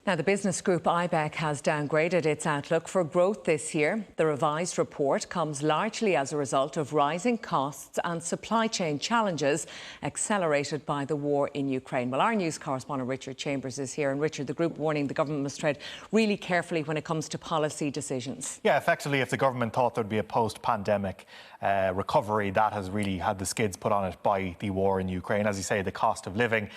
Now, the business group Ibec has downgraded its outlook for growth this year. The revised report comes largely as a result of rising costs and supply chain challenges accelerated by the war in Ukraine. Well, our news correspondent Richard Chambers is here. And Richard, the group warning the government must tread really carefully when it comes to policy decisions. Yeah, effectively, if the government thought there'd be a post-pandemic recovery, that has really had the skids put on it by the war in Ukraine. As you say, the cost of living,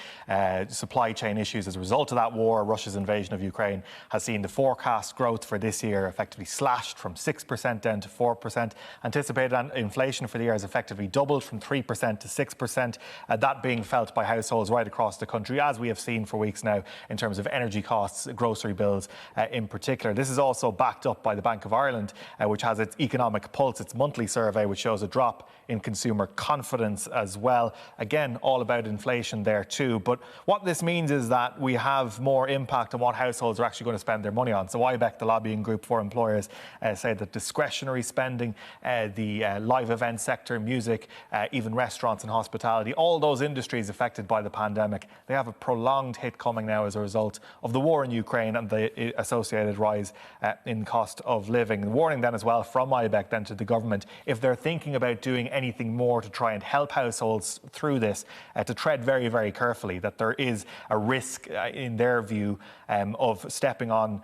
supply chain issues as a result of that war, Russia's invasion of Ukraine has seen the forecast growth for this year effectively slashed from 6% down to 4%. Anticipated inflation for the year has effectively doubled from 3% to 6%. That being felt by households right across the country, as we have seen for weeks now in terms of energy costs, grocery bills in particular. This is also backed up by the Bank of Ireland, which has its Economic Pulse, its monthly survey, which shows a drop in consumer confidence as well. Again, all about inflation there too. But what this means is that we have more impact on what households are actually going to spend their money on. So Ibec, the lobbying group for employers, say that discretionary spending, the live event sector, music, even restaurants and hospitality, all those industries affected by the pandemic, they have a prolonged hit coming now as a result of the war in Ukraine and the associated rise in cost of living. And warning then as well from Ibec then to the government, if they're thinking about doing anything more to try and help households through this, to tread very, very carefully, that there is a risk in their view of stepping on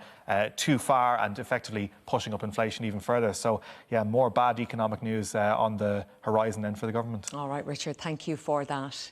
too far and effectively pushing up inflation even further. So, yeah, more bad economic news on the horizon then for the government. All right, Richard, thank you for that.